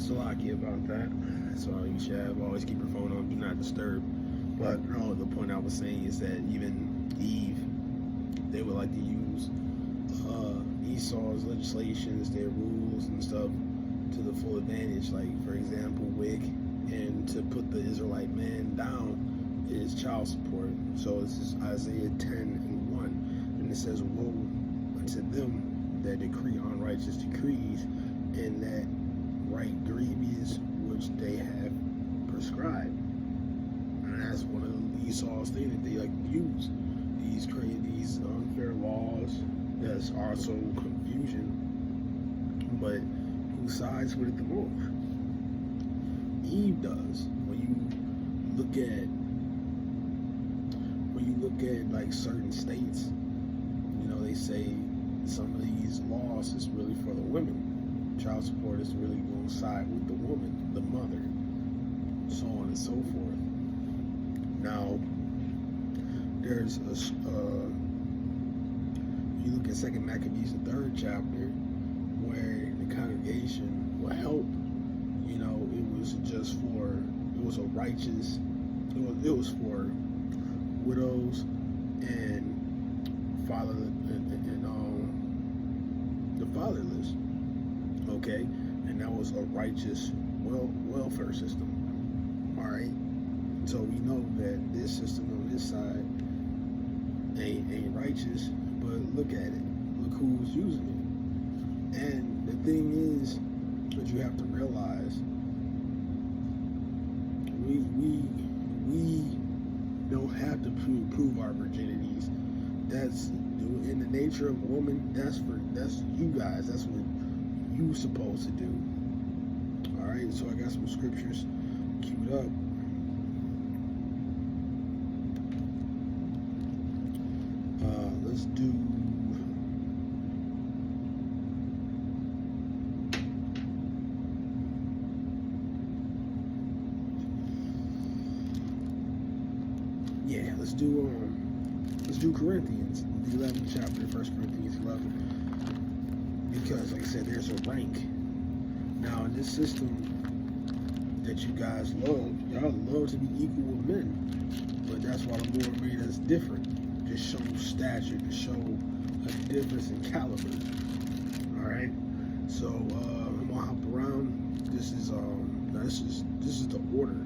Salaki about that. So you should always keep your phone on, do not disturb. But the point I was saying is that even Eve, they would like to use Esau's legislations, their rules and stuff to the full advantage. Like, for example, WIC, and to put the Israelite man down is child support. So this is Isaiah 10:1, and it says, "Woe unto them that decree unrighteous decrees, and that right grievous which they have prescribed." And that's one of the Esau's things that they like to use. These unfair laws that's also confusion, but who sides with it the most? Eve does. When you look at like certain states, they say some of these laws is really for the women. Child support is really going to side with the woman, the mother, so on and so forth. Now, there's you look at 2 Maccabees, the 3rd chapter, where the congregation will help. It was a righteous. It was for widows and the fatherless. Okay, and that was a righteous welfare system. All right, so we know that this system on this side ain't righteous, but look at it. Look who's using it. And the thing is that you have to realize, we don't have to prove our virginities. That's in the nature of a woman. That's you guys. That's what you supposed to do. All right. So I got some scriptures queued up. Let's do. Let's do Corinthians, the 11th chapter, 1 Corinthians 11, because like I said, there's a rank. Now in this system that you guys love, y'all love to be equal with men, but that's why the Lord made us different, to show stature, to show a difference in caliber. All right, so I'm gonna hop around. This is the order.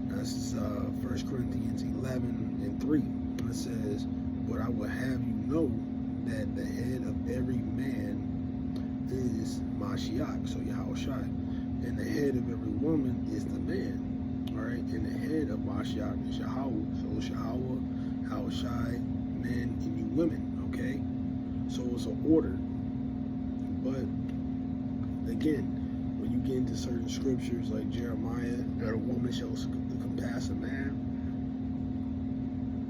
This is 1 Corinthians 11:3. And it says, "But I will have you know that the head of every man is Mashiach," so Yahushai, "and the head of every woman is the man." All right, and the head of Mashiach is Yahweh. So Yahweh, Yahushai, men, and you women. Okay, so it's an order. But again, when you get into certain scriptures like Jeremiah, that a woman shall compass a man,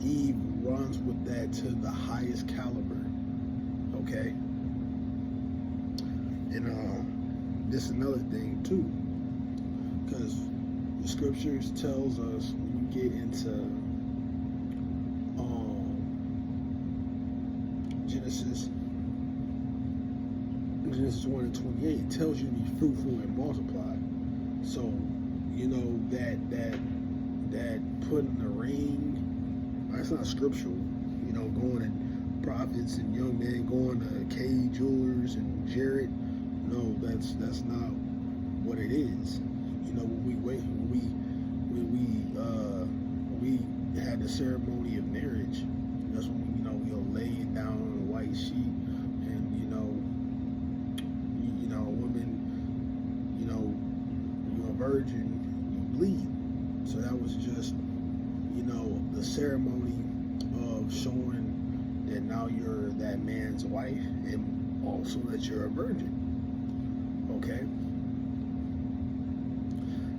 Eve runs with that to the highest caliber. Okay, and this is another thing too, because the scriptures tells us when you get into Genesis 1:28, it tells you to be fruitful and multiply. So that putting the ring, that's not scriptural. Going to prophets and young men going to K Jewelers and Jared. No, that's not what it is. When we had the ceremony of marriage, that's when we'll lay it down on a white sheet, and women, you're a virgin, you bleed. So that was just the ceremony of showing that now you're that man's wife, and also that you're a virgin. Okay?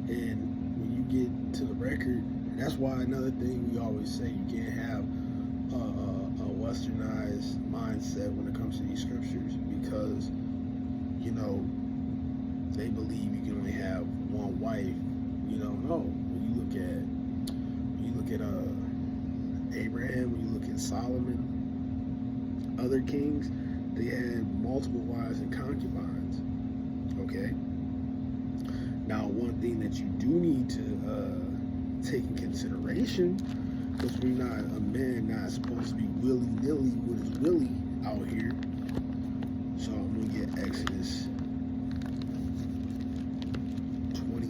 And when you get to the record, that's why another thing we always say, you can't have a westernized mindset when it comes to these scriptures, because they believe you can only have one wife. No. When you look at Abraham, when you look at Solomon, other kings, they had multiple wives and concubines. Okay, one thing that you do need to take in consideration, because we're not a man not supposed to be willy-nilly with his willy out here. So I'm going to get Exodus 20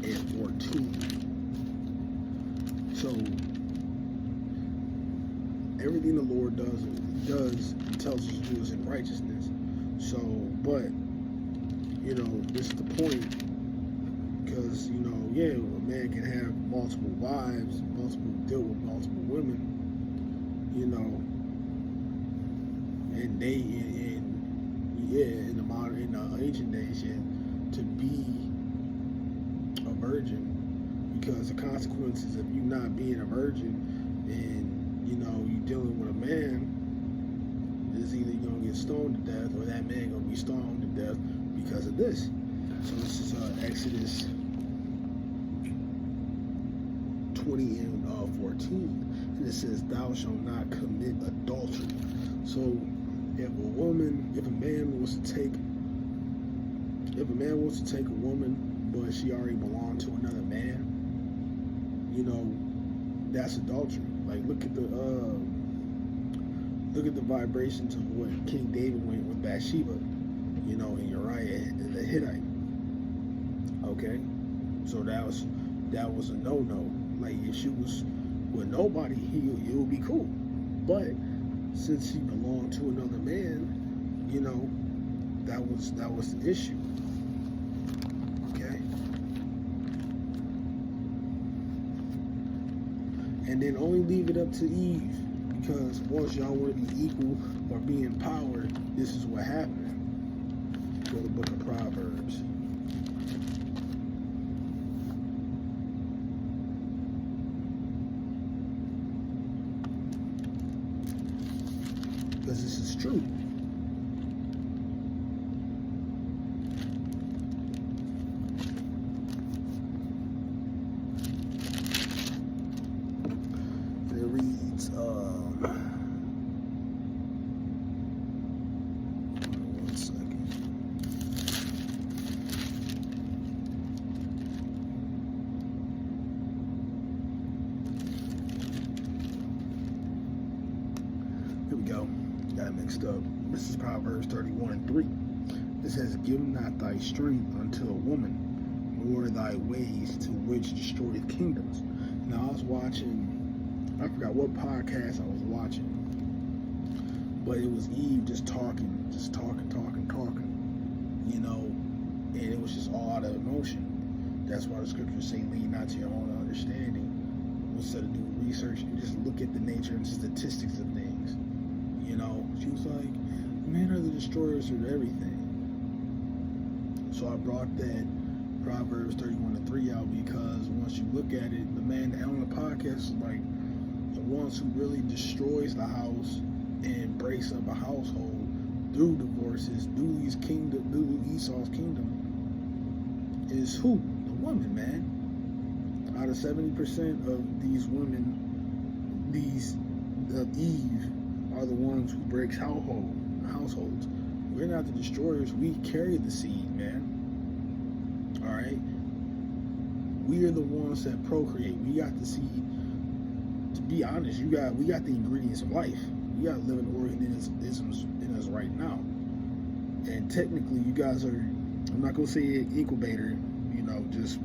and 14. So everything the Lord does tells us to do is in righteousness. So, but you know, this is the point, because you know, yeah, a man can have multiple wives, deal with multiple women, you know, and they in the ancient days, yeah, to be a virgin, because the consequences of you not being a virgin and you know you dealing with a man is either you're gonna get stoned to death or that man gonna be stoned to death because of this. So this is Exodus 20 and 14, and it says, "Thou shalt not commit adultery." So if a man wants to take a woman, but she already belonged to another man, you know, that's adultery. Like look at the vibrations of what King David went with Bathsheba, you know, and Uriah the Hittite. Okay, so that was a no-no. Like if she was with nobody, it would be cool. But since she belonged to another man, you know, that was the issue. Okay, and then only leave it up to Eve, because once y'all want to be equal or be empowered, this is what happened. Go to the book of Proverbs. Because this is true. And it reads, one second. Here we go. Got it mixed up. This is Proverbs 31:3. It says, "Give not thy strength unto a woman, nor thy ways to which destroyeth kingdoms." Now I was watching, I forgot what podcast I was watching, but it was Eve just talking, you know, and it was just all out of emotion. That's why the scriptures say, "Lean not to your own understanding." Instead of doing research, you just look at the nature and statistics of things. You know, she was like, men are the destroyers of everything. So I brought that Proverbs 31:3 out, because once you look at it, the man on the podcast is like, the ones who really destroys the house and breaks up a household through divorces, through Esau's kingdom, is who? The woman, man. Out of 70% of these women, Eve, are the ones who breaks households. We're not the destroyers. We carry the seed, man. All right. We are the ones that procreate. We got the seed. To be honest, we got the ingredients of life. We got living organisms in us right now. And technically, you guys are, I'm not gonna say incubator, you know, just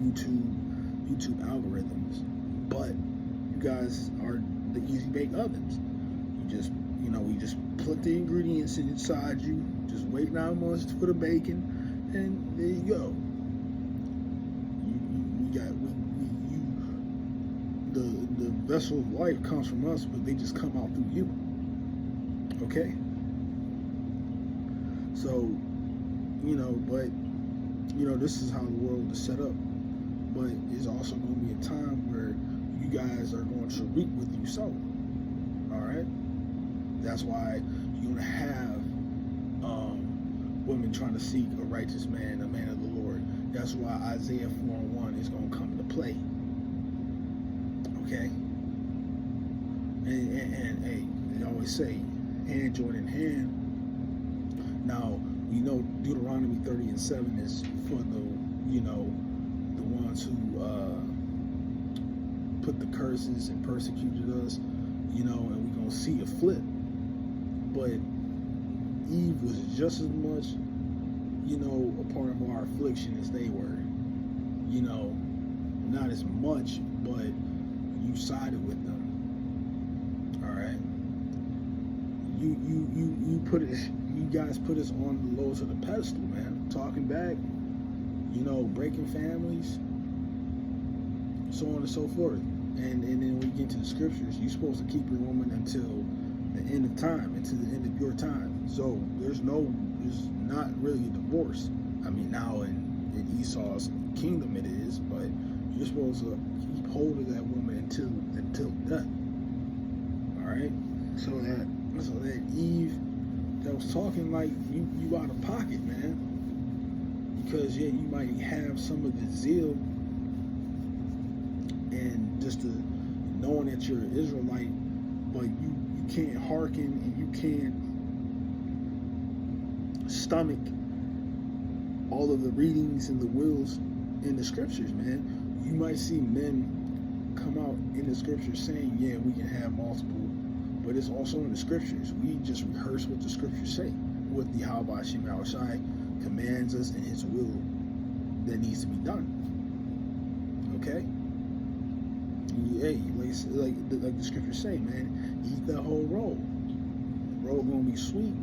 YouTube algorithms, but you guys are the easy bake ovens. We just put the ingredients inside you, just wait 9 months for the bacon, and there you go. The vessel of life comes from us, but they just come out through you. Okay? So, this is how the world is set up. But it's also going to be a time where you guys are going to reap what you sow. All right? That's why you're going to have women trying to seek a righteous man, a man of the Lord. That's why Isaiah 4:1 is going to come into play. Okay? And hey, they always say, hand joined in hand. Now, You know, Deuteronomy 30:7 is for the, you know, the ones who put the curses and persecuted us, you know, and we're going to see a flip. But Eve was just as much, you know, a part of our affliction as they were. You know, not as much, but you sided with them. All right. You put it. You guys put us on the lowest of the pedestal, man. Talking back, you know, breaking families, so on and so forth. And then when you get into the scriptures, you're supposed to keep your woman until the end of time, until the end of your time. So there's not really a divorce. I mean, now in Esau's kingdom it is, but you're supposed to keep hold of that woman until death. All right. So that Eve that was talking like you out of pocket, man. Because yeah, you might have some of the zeal and just the knowing that you're an Israelite, but you can't hearken and you can't stomach all of the readings and the wills in the scriptures, man. You might see men come out in the scriptures saying, yeah, we can have multiple, but it's also in the scriptures. We just rehearse what the scriptures say, what the Yahweh Shem Yahushai commands us and his will that needs to be done. Okay? Hey, like the scriptures say, man, eat that whole roll. The roll gonna be sweet.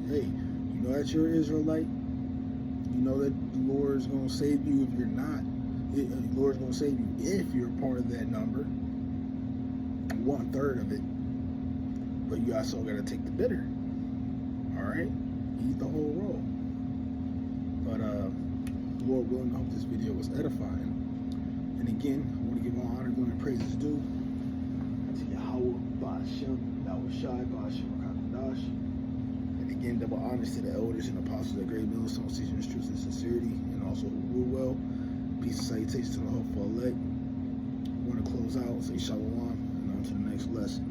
Hey, you know that you're an Israelite. You know that the Lord is gonna save you if you're not. The Lord's gonna save you if you're part of that number, 1/3 of it. But you also gotta take the bitter. All right, eat the whole roll. But Lord willing, I hope this video was edifying. And again, I want to give all honor, glory, and praises due to Yahweh, Ba'ashem, Yahushai, Ba'ashem, Rakadash. And again, double honors to the elders and apostles of Great Millstone, teaching the truth and sincerity, and also who rule well. Peace and salutations to the hopeful elect. I want to close out, say shalom, and on to the next lesson.